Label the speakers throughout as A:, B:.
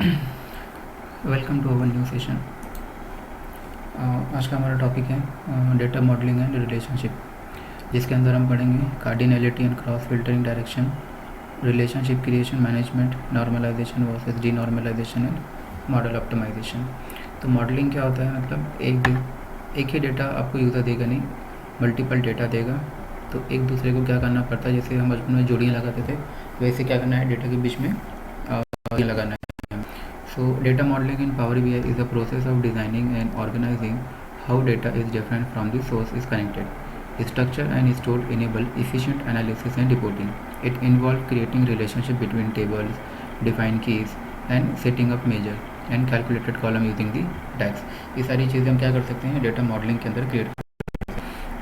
A: Welcome to our new session. आज का हमारा टॉपिक है डेटा मॉडलिंग एंड रिलेशनशिप, जिसके अंदर हम पढ़ेंगे cardinality and cross filtering direction, relationship creation management, normalisation versus denormalisation and model optimisation. तो मॉडलिंग क्या होता है, मतलब एक ही डेटा आपको यूज़र देगा नहीं, मल्टीपल डेटा देगा। तो एक दूसरे को क्या करना पड़ता है, जैसे हम बचपन में जोड़ियाँ लगाते थे, वैसे क्या करना है, डेटा के बीच में लगाना है। So data modeling in Power BI is the process of designing and organizing how data is different from the source is connected. Structure and stored enable efficient analysis and reporting. It involves creating relationship between tables, define keys, and setting up measure and calculated column using the DAX. ये सारी चीज़ें हम क्या कर सकते हैं, data modelling के अंदर क्रिएट।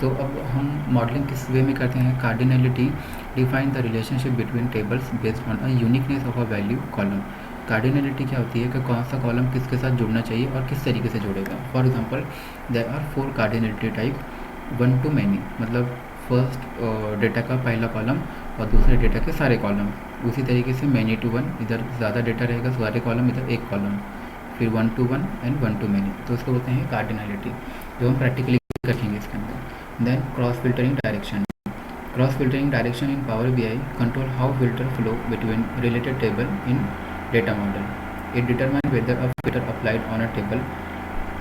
A: तो अब हम मॉडलिंग किस वे में करते हैं। Cardinality define the relationship between tables based on a uniqueness of a value column. Cardinality क्या होती है कि कौन सा कॉलम किसके साथ जुड़ना चाहिए और किस तरीके से जुड़ेगा। For example there are 4 cardinality type, 1 to many, मतलब फर्स्ट डेटा का पहला कॉलम और दूसरे डेटा के सारे कॉलम। उसी तरीके से मैनी टू वन, इधर ज़्यादा डेटा रहेगा सारे कॉलम, इधर एक कॉलम। फिर 1 to 1 एंड 1 to many, तो उसको बोलते हैं कार्डिनलिटी, जो हम प्रैक्टिकली रखेंगे इसके अंदर। Then cross filtering direction. Cross filtering direction in Power BI control how filter flow between related table in data model. It determines whether a filter applied on a table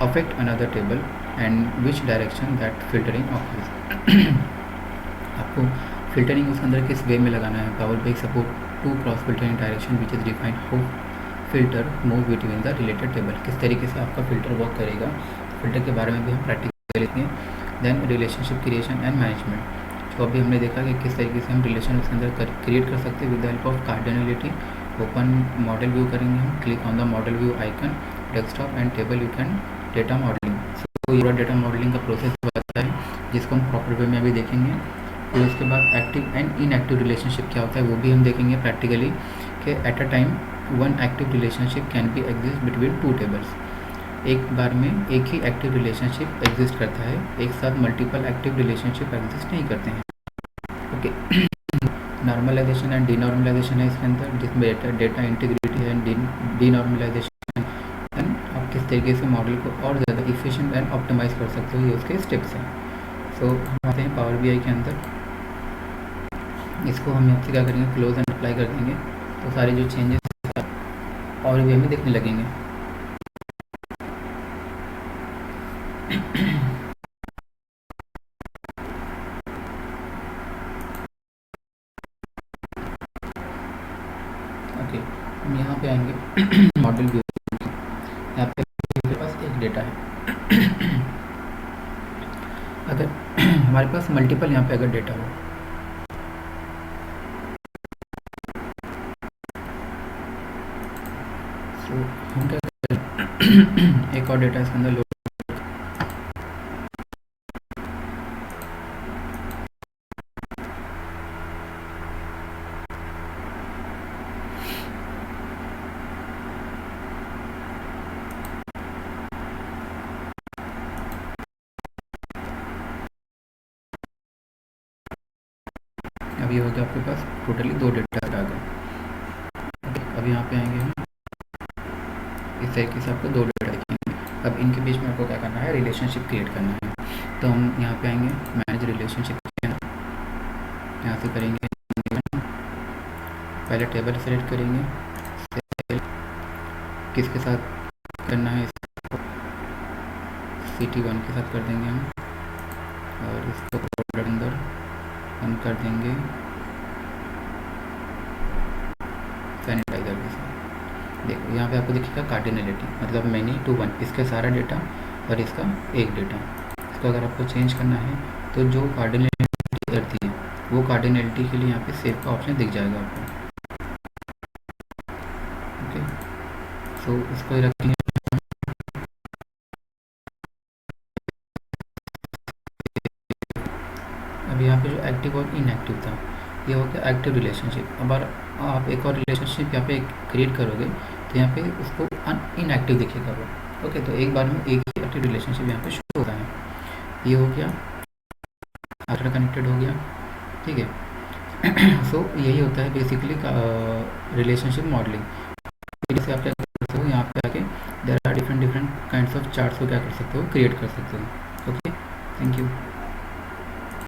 A: affect another table and which direction that filtering occurs. आपको filtering उसके अंदर किस way में लगाना है। Power BI support to cross filtering direction which is defined how filter move between the related table. किस तरीके से आपका फिल्टर वर्क करेगा, फिल्टर के बारे में भी हम प्रैक्टिकल लेते हैं। Then relationship creation and management, तो अभी हमने देखा कि किस तरीके से हम रिलेशन उसके अंदर क्रिएट कर सकते हैं with the help of cardinality. Open model view करेंगे हम, click on the model view icon, desktop and table you can data modeling. सो ये डेटा मॉडलिंग का प्रोसेस बताता है, जिसको हम प्रॉपर वे में अभी देखेंगे। फिर उसके बाद एक्टिव एंड इनएक्टिव रिलेशनशिप क्या होता है वो भी हम देखेंगे प्रैक्टिकली, कि at a time 1 active relationship can be exist between 2 tables. एक बार में एक ही एक्टिव रिलेशनशिप एग्जिस्ट करता है, एक साथ मल्टीपल एक्टिव रिलेशनशिप एग्जिस्ट नहीं करते हैं। ओके, नॉर्मलाइजेशन एंड डीनॉर्मलाइजेशन है इसके अंदर, जिसमें data integrity and denormalisation and आप किस तरीके से मॉडल को और ज़्यादा इफिशिएंट एंड ऑप्टिमाइज कर सकते हो, ये उसके स्टेप्स हैं। सो हम आते हैं पावर BI के अंदर। इसको हम यहाँ से क्या करेंगे, क्लोज एंड अप्लाई कर देंगे, तो सारे जो चेंजेस और वे में दिखने लगेंगे। ओके, हम यहाँ पे आएंगे मॉडल व्यू। यहाँ पे मेरे पास एक डेटा है। अगर हमारे पास मल्टीपल यहाँ पे अगर डेटा हो, तो हम क्या करें, एक और डेटा इसके अंदर लोड। अभी हो गया आपके पास टोटली 2 डेटा आ गए। अब यहाँ पे आएंगे हम, इस तरीके से आपको 2 डेटा दिखेंगे। अब इनके बीच में आपको क्या करना है, रिलेशनशिप क्रिएट करना है। तो हम यहाँ पे आएंगे मैनेज रिलेशनशिप, यहाँ से करेंगे पहले टेबल सेलेक्ट करेंगे, किसके साथ करना है, CT1 के साथ कर देंगे हम, और इसको प्रोडक्ट अंदर हम कर देंगे सैनिटाइजर के साथ। देखो यहाँ पे आपको दिखेगा कार्डिनलिटी, मतलब मैनी टू 1, इसका सारा डेटा और इसका एक डेटा। इसको अगर आपको चेंज करना है तो जो कार्डिनलिटी करती है वो कार्डिनलिटी के लिए यहाँ पे सेव का ऑप्शन दिख जाएगा आपको। ओके, सो इसको रखेंगे। अब यहाँ पे जो एक्टिव और इनएक्टिव था, ये हो गया एक्टिव रिलेशनशिप। अब आप एक और रिलेशनशिप यहाँ पे क्रिएट करोगे तो यहाँ पे उसको इनएक्टिव दिखेगा वो। ओके, तो एक बार में एक ही एक्टिव रिलेशनशिप यहाँ पे शो होता है। ये हो गया, आफ्टर कनेक्टेड हो गया, ठीक है। सो यही होता है बेसिकली रिलेशनशिप मॉडलिंग। जैसे आप क्या करते चार्ट्स को क्या कर सकते हो, क्रिएट कर सकते हो। Okay, thank you.